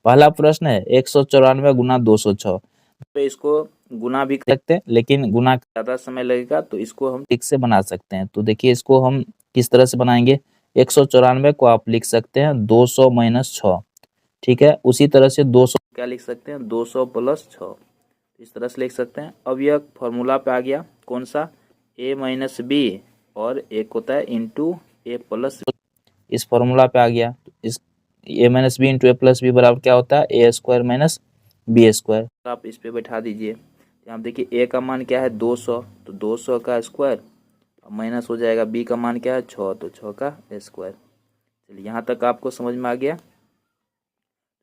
पहला प्रश्न है 194 गुना 206, तो इसको गुना भी कर सकते हैं, लेकिन गुना ज़्यादा समय लगेगा, तो इसको हम ठीक से बना सकते हैं। तो देखिए इसको हम किस तरह से बनाएंगे। 194 को आप लिख सकते हैं 200 माइनस 6, ठीक है। उसी तरह से 200 क्या लिख सकते हैं, 200 प्लस 6, इस तरह से लिख सकते हैं। अब यह फॉर्मूला पे आ गया, कौन सा, a माइनस बी, और एक होता है इंटू ए प्लस, इस फॉर्मूला पे आ गया। इस a minus B into A plus B बराबर क्या होता है, A square minus B square. तो आप इस पे बैठा दीजिए। यहाँ देखिए a का मान क्या है 200, तो 200 का स्क्वायर माइनस हो जाएगा, b का मान क्या है 6, तो 6 का स्क्वायर। चलिए यहाँ तक आपको समझ में आ गया।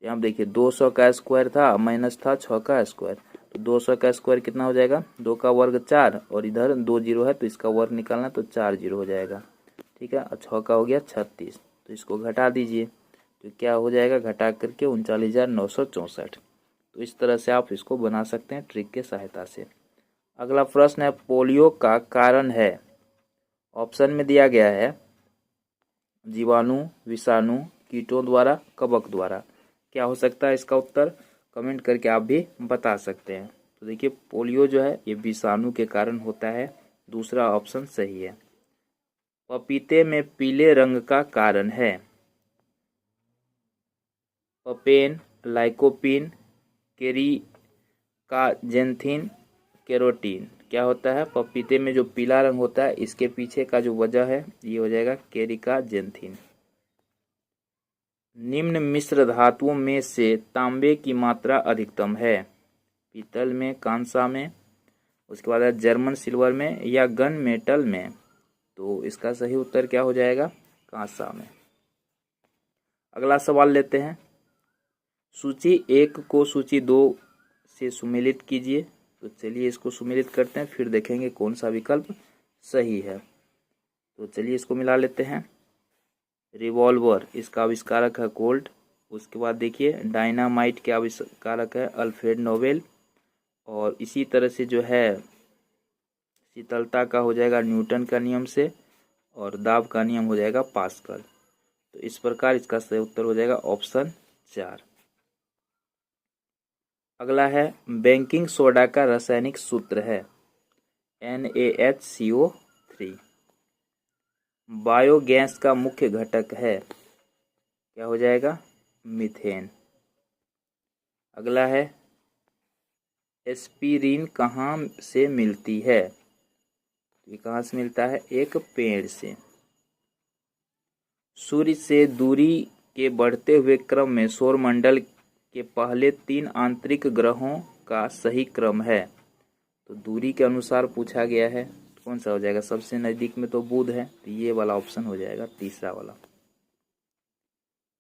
यहाँ देखिए 200 का स्क्वायर था माइनस था 6 का स्क्वायर, तो 200 का स्क्वायर कितना हो जाएगा, 2 का वर्ग 4, और इधर 2 जीरो है तो इसका वर्ग निकालना, तो 4 जीरो हो जाएगा, ठीक है। और 6 का हो गया 36, तो इसको घटा दीजिए, तो क्या हो जाएगा, घटा करके 39,964। तो इस तरह से आप इसको बना सकते हैं ट्रिक के सहायता से। अगला प्रश्न है, पोलियो का कारण है। ऑप्शन में दिया गया है जीवाणु, विषाणु, कीटों द्वारा, कवक द्वारा। क्या हो सकता है इसका उत्तर, कमेंट करके आप भी बता सकते हैं। तो देखिए पोलियो जो है ये विषाणु के कारण होता है, दूसरा ऑप्शन सही है। पपीते में पीले रंग का कारण है, पपेन, लाइकोपिन, केरिकाजेंथिन, केरोटीन। क्या होता है, पपीते में जो पीला रंग होता है इसके पीछे का जो वजह है ये हो जाएगा केरिकाजेंथिन। निम्न मिश्र धातुओं में से तांबे की मात्रा अधिकतम है, पीतल में, कांसा में, उसके बाद है जर्मन सिल्वर में, या गन मेटल में। तो इसका सही उत्तर क्या हो जाएगा, कांसा में। अगला सवाल लेते हैं, सूची 1 को सूची 2 से सुमेलित कीजिए। तो चलिए इसको सुमेलित करते हैं, फिर देखेंगे कौन सा विकल्प सही है। तो चलिए इसको मिला लेते हैं। रिवॉल्वर, इसका आविष्कारक है कोल्ट। उसके बाद देखिए डायनामाइट के आविष्कारक है अल्फ्रेड नोबेल। और इसी तरह से जो है शीतलता का हो जाएगा न्यूटन का नियम से, और दाब का नियम हो जाएगा पास्कल। तो इस प्रकार इसका सही उत्तर हो जाएगा ऑप्शन 4। अगला है, बेकिंग सोडा का रासायनिक सूत्र है NaHCO3। बायोगैस का मुख्य घटक है, क्या हो जाएगा, मीथेन। अगला है, एस्पिरिन कहाँ से मिलती है, ये कहाँ से मिलता है, एक पेड़ से। सूर्य से दूरी के बढ़ते हुए क्रम में सौरमंडल के पहले 3 आंतरिक ग्रहों का सही क्रम है। तो दूरी के अनुसार पूछा गया है, तो कौन सा हो जाएगा, सबसे नजदीक में तो बुध है, तो ये वाला ऑप्शन हो जाएगा, तीसरा वाला।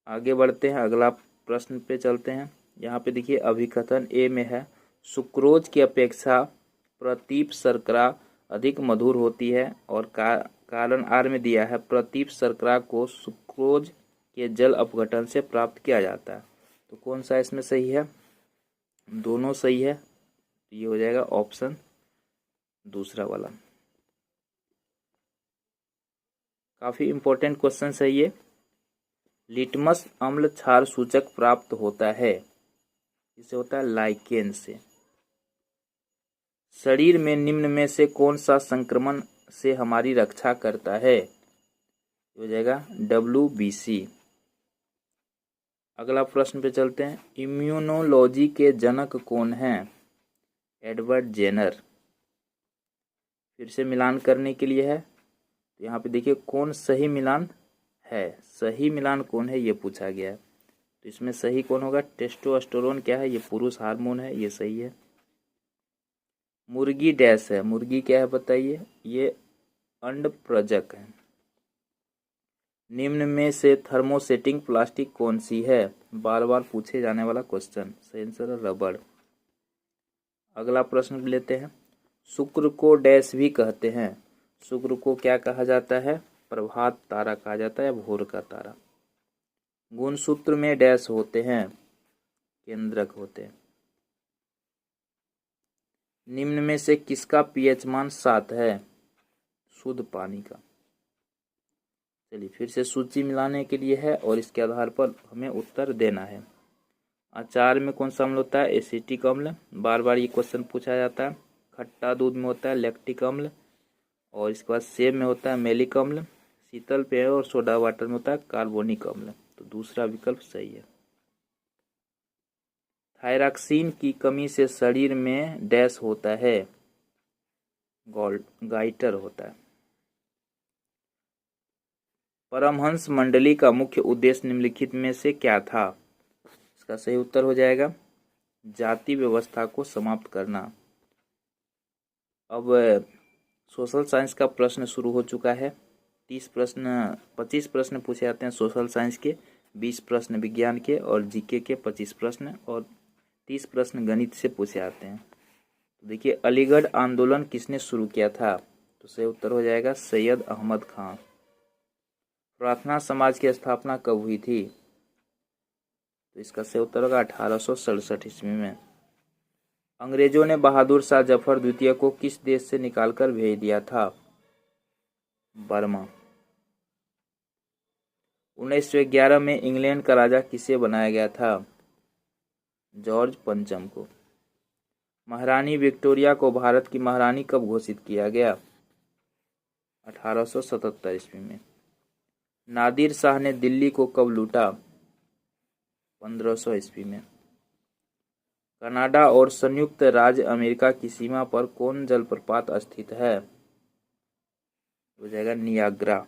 आगे बढ़ते हैं, अगला प्रश्न पे चलते हैं। यहाँ पे देखिए अभिकथन ए में है, सुक्रोज की अपेक्षा प्रतीप शर्करा अधिक मधुर होती है, और कारण आर में दिया है, प्रतीप शर्करा को सुक्रोज के जल अपघटन से प्राप्त किया जाता है। तो कौन सा इसमें सही है, दोनों सही है, तो ये हो जाएगा ऑप्शन दूसरा वाला। काफी इंपॉर्टेंट क्वेश्चन है ये। लिटमस अम्ल क्षार सूचक प्राप्त होता है, इसे होता है लाइकेन से। शरीर में निम्न में से कौन सा संक्रमण से हमारी रक्षा करता है, हो जाएगा WBC। अगला प्रश्न पे चलते हैं, इम्यूनोलॉजी के जनक कौन हैं, एडवर्ड जेनर। फिर से मिलान करने के लिए है, तो यहाँ पे देखिए कौन सही मिलान है, सही मिलान कौन है ये पूछा गया है। तो इसमें सही कौन होगा, टेस्टोस्टेरोन क्या है, ये पुरुष हार्मोन है, ये सही है। मुर्गी डैश है, मुर्गी क्या है बताइए, ये अंडप्रजक है। निम्न में से थर्मोसेटिंग प्लास्टिक कौन सी है, बार बार पूछे जाने वाला क्वेश्चन, सही आंसर है रबड़। अगला प्रश्न लेते हैं, शुक्र को डैश भी कहते हैं, शुक्र को क्या कहा जाता है, प्रभात तारा कहा जाता है, भोर का तारा। गुणसूत्र में डैश होते हैं, केंद्रक होते हैं। निम्न में से किसका पीएच मान 7 है, शुद्ध पानी का। चलिए फिर से सूची मिलाने के लिए है, और इसके आधार पर हमें उत्तर देना है। अचार में कौन सा अम्ल होता है? एसिटिक अम्ल। बार बार ये क्वेश्चन पूछा जाता है। खट्टा दूध में होता है लैक्टिक अम्ल, और इसके बाद सेब में होता है मैलिक अम्ल। शीतल पेय और सोडा वाटर में होता है कार्बोनिक अम्ल। तो दूसरा विकल्प सही है। थायरॉक्सिन की कमी से शरीर में डैश होता है, गाइटर होता है। परमहंस मंडली का मुख्य उद्देश्य निम्नलिखित में से क्या था? इसका सही उत्तर हो जाएगा जाति व्यवस्था को समाप्त करना। अब सोशल साइंस का प्रश्न शुरू हो चुका है। 25 प्रश्न पूछे जाते हैं सोशल साइंस के, 20 प्रश्न विज्ञान के और जीके के 25 प्रश्न, और 30 प्रश्न गणित से पूछे जाते हैं। तो देखिए, अलीगढ़ आंदोलन किसने शुरू किया था? तो सही उत्तर हो जाएगा सैयद अहमद खां। प्रार्थना समाज की स्थापना कब हुई थी? तो इसका सही उत्तर होगा 1867 ईस्वी में। अंग्रेजों ने बहादुर शाह जफर द्वितीय को किस देश से निकालकर भेज दिया था? बर्मा। 1911 में इंग्लैंड का राजा किसे बनाया गया था? जॉर्ज पंचम को। महारानी विक्टोरिया को भारत की महारानी कब घोषित किया गया? 1877 ईस्वी में। नादिर शाह ने दिल्ली को कब लूटा? 1500 ईस्वी में। कनाडा और संयुक्त राज्य अमेरिका की सीमा पर कौन जलप्रपात स्थित है? हो जाएगा नियाग्रा।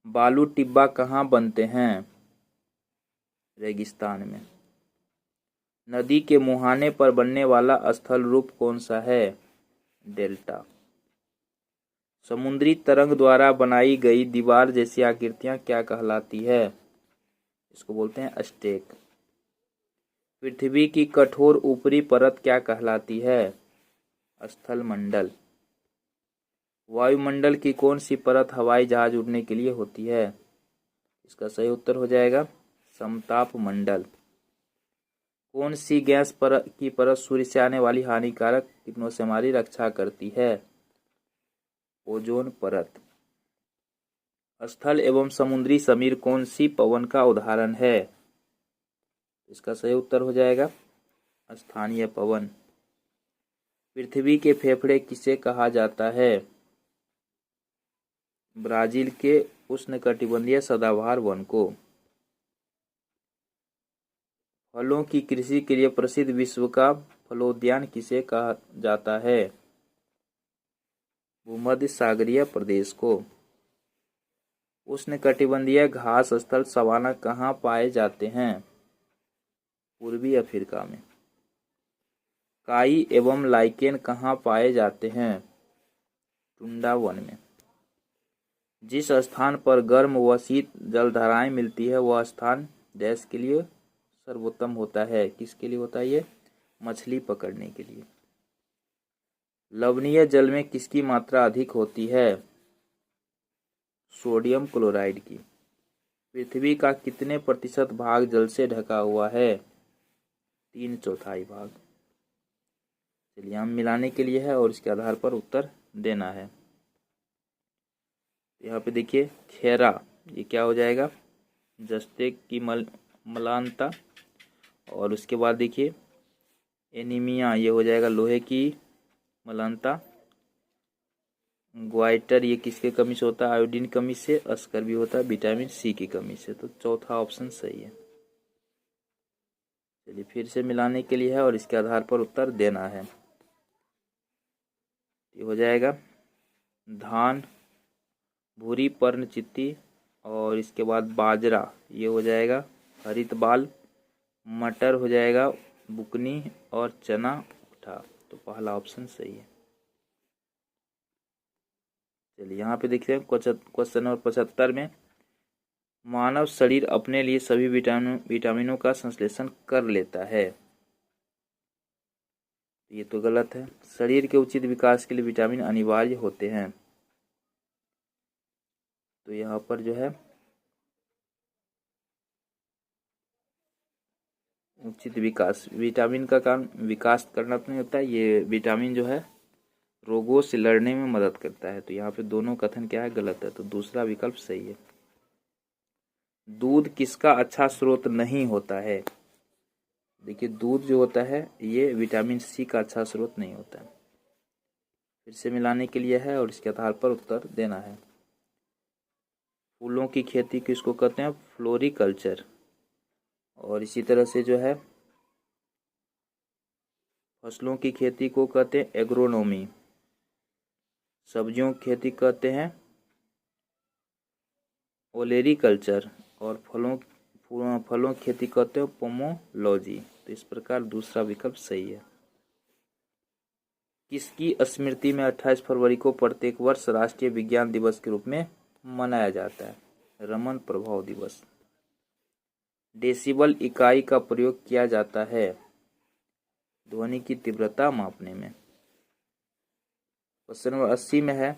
बालू टिब्बा कहाँ बनते हैं? रेगिस्तान में। नदी के मुहाने पर बनने वाला स्थल रूप कौन सा है? डेल्टा। समुद्री तरंग द्वारा बनाई गई दीवार जैसी आकृतियां क्या कहलाती है? इसको बोलते हैं स्टेक। पृथ्वी की कठोर ऊपरी परत क्या कहलाती है? स्थलमंडल। वायुमंडल की कौन सी परत हवाई जहाज उड़ने के लिए होती है? इसका सही उत्तर हो जाएगा समताप मंडल। कौन सी गैस की परत सूर्य से आने वाली हानिकारक किरणों से हमारी रक्षा करती है? ओजोन परत। स्थल एवं समुद्री समीर कौन सी पवन का उदाहरण है? इसका सही उत्तर हो जाएगा स्थानीय पवन। पृथ्वी के फेफड़े किसे कहा जाता है? ब्राजील के उष्णकटिबंधीय सदाबहार वन को। फलों की कृषि के लिए प्रसिद्ध विश्व का फलोद्यान किसे कहा जाता है? भूमध्य सागरीय प्रदेश को। उष्णकटिबंधीय घास स्थल सवाना कहाँ पाए जाते हैं? पूर्वी अफ्रीका में। काई एवं लाइकेन कहाँ पाए जाते हैं? टुंडा वन में। जिस स्थान पर गर्म व शीत जलधाराएं मिलती है वह स्थान डैश के लिए सर्वोत्तम होता है? किसके लिए होता है ये? मछली पकड़ने के लिए। लवणीय जल में किसकी मात्रा अधिक होती है? सोडियम क्लोराइड की। पृथ्वी का कितने प्रतिशत भाग जल से ढका हुआ है? 3/4 भाग। चलिए, हम मिलाने के लिए है और इसके आधार पर उत्तर देना है। यहाँ पे देखिए, खेरा ये क्या हो जाएगा? जस्ते की मलानता। और उसके बाद देखिए एनीमिया ये हो जाएगा लोहे की मलानता। ग्वाइटर ये किसके कमी से होता है? आयोडीन कमी से। अस्कर भी होता है विटामिन सी की कमी से। तो चौथा ऑप्शन सही है। चलिए, फिर से मिलाने के लिए है और इसके आधार पर उत्तर देना है। ये हो जाएगा धान, भूरी पर्णचित्ती, और इसके बाद बाजरा ये हो जाएगा हरित बाल, मटर हो जाएगा बुकनी, और चना उठा। तो पहला ऑप्शन सही है। चलिए, यहाँ पे देखते हैं क्वेश्चन नंबर 75 में, मानव शरीर अपने लिए सभी विटामिनों का संश्लेषण कर लेता है। ये तो गलत है। शरीर के उचित विकास के लिए विटामिन अनिवार्य होते हैं। तो यहाँ पर जो है उचित विकास, विटामिन का काम विकास करना तो नहीं होता है, ये विटामिन जो है रोगों से लड़ने में मदद करता है। तो यहाँ पे दोनों कथन क्या है? गलत है। तो दूसरा विकल्प सही है। दूध किसका अच्छा स्रोत नहीं होता है? देखिए दूध जो होता है ये विटामिन सी का अच्छा स्रोत नहीं होता है। फिर से मिलाने के लिए है और इसके आधार पर उत्तर देना है। फूलों की खेती किसको कहते हैं? फ्लोरिकल्चर। और इसी तरह से जो है फसलों की खेती को कहते हैं एग्रोनॉमी। सब्जियों की खेती कहते हैं ओलेरीकल्चर। और फलों की खेती कहते हैं पोमोलॉजी। तो इस प्रकार दूसरा विकल्प सही है। किसकी स्मृति में 28 फरवरी को प्रत्येक वर्ष राष्ट्रीय विज्ञान दिवस के रूप में मनाया जाता है? रमन प्रभाव दिवस। डेसिबल इकाई का प्रयोग किया जाता है ध्वनि की तीव्रता मापने में। क्वेश्चन नंबर 80 में है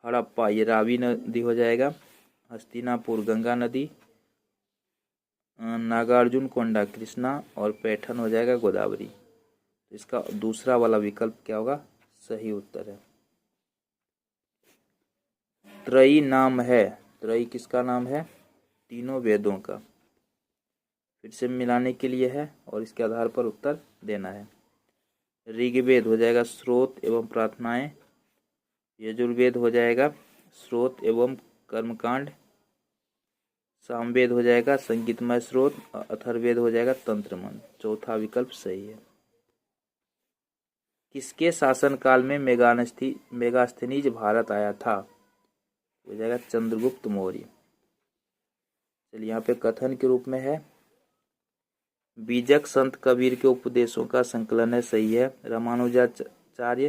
हड़प्पा, ये रावी नदी हो जाएगा। हस्तिनापुर गंगा नदी, नागार्जुन कोंडा कृष्णा और पैठन हो जाएगा गोदावरी। तो इसका दूसरा वाला विकल्प क्या होगा? सही उत्तर है। त्रयी नाम है, त्रयी किसका नाम है? तीनों वेदों का। फिर से मिलाने के लिए है और इसके आधार पर उत्तर देना है। ऋग्वेद हो जाएगा स्रोत एवं प्रार्थनाएं। यजुर्वेद हो जाएगा स्रोत एवं कर्मकांड। सामवेद हो जाएगा संगीतमय स्रोत। अथर्ववेद हो जाएगा तंत्र मंत्र। चौथा विकल्प सही है। किसके शासनकाल में मेगास्थनीज भारत आया था? हो जाएगा चंद्रगुप्त मौर्य। चलिए यहाँ पे कथन के रूप में है बीजक संत कबीर के उपदेशों का संकलन है, सही है। रामानुजाचार्य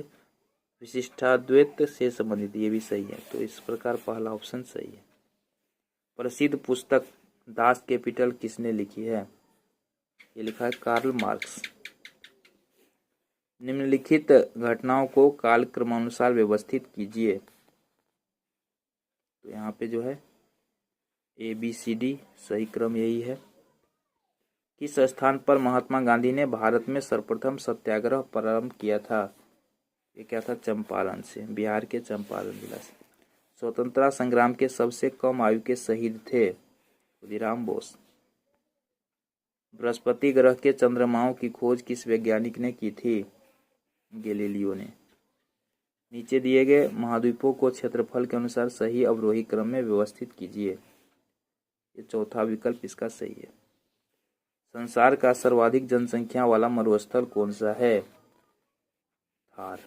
विशिष्टाद्वैत से संबंधित, ये भी सही है। तो इस प्रकार पहला ऑप्शन सही है। प्रसिद्ध पुस्तक दास कैपिटल किसने लिखी है? ये लिखा है कार्ल मार्क्स। निम्नलिखित घटनाओं को कालक्रमानुसार व्यवस्थित कीजिए। तो यहाँ पे जो है ABCD सही क्रम यही है। किस स्थान पर महात्मा गांधी ने भारत में सर्वप्रथम सत्याग्रह प्रारंभ किया था? ये क्या था? चंपारण से, बिहार के चंपारण जिला से। स्वतंत्रता संग्राम के सबसे कम आयु के शहीद थे खुदीराम बोस। बृहस्पति ग्रह के चंद्रमाओं की खोज किस वैज्ञानिक ने की थी? गैलीलियो ने। नीचे दिए गए महाद्वीपों को क्षेत्रफल के अनुसार सही अवरोही क्रम में व्यवस्थित कीजिए। ये चौथा विकल्प इसका सही है। संसार का सर्वाधिक जनसंख्या वाला मरुस्थल कौन सा है? थार।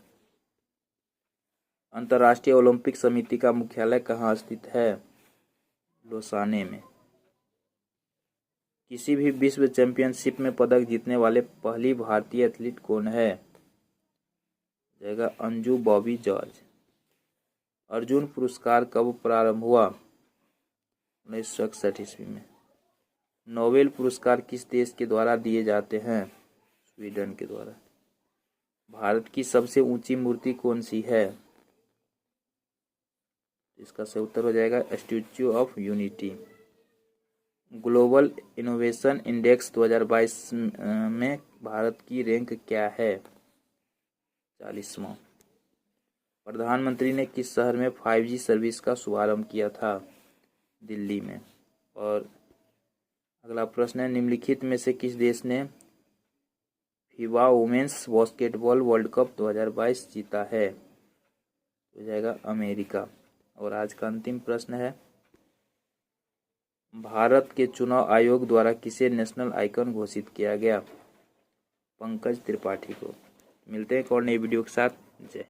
अंतर्राष्ट्रीय ओलंपिक समिति का मुख्यालय कहाँ स्थित है? लोसाने में। किसी भी विश्व चैंपियनशिप में पदक जीतने वाले पहली भारतीय एथलीट कौन है? जाएगा अंजू बॉबी जॉर्ज। अर्जुन पुरस्कार कब प्रारंभ हुआ? 1961 ईस्वी में। नोबेल पुरस्कार किस देश के द्वारा दिए जाते हैं? स्वीडन के द्वारा। भारत की सबसे ऊंची मूर्ति कौन सी है? इसका सही उत्तर हो जाएगा statue of unity. Global innovation index 2022 में भारत की रैंक क्या है? 40वां। प्रधानमंत्री ने किस शहर में 5G सर्विस का शुभारंभ किया था? दिल्ली में। और अगला प्रश्न है निम्नलिखित में से किस देश ने FIBA women's basketball world cup 2022 जीता है? हो जाएगा अमेरिका। और आज का अंतिम प्रश्न है भारत के चुनाव आयोग द्वारा किसे नेशनल आइकन घोषित किया गया? पंकज त्रिपाठी को। मिलते हैं एक और नई वीडियो के साथ। जय।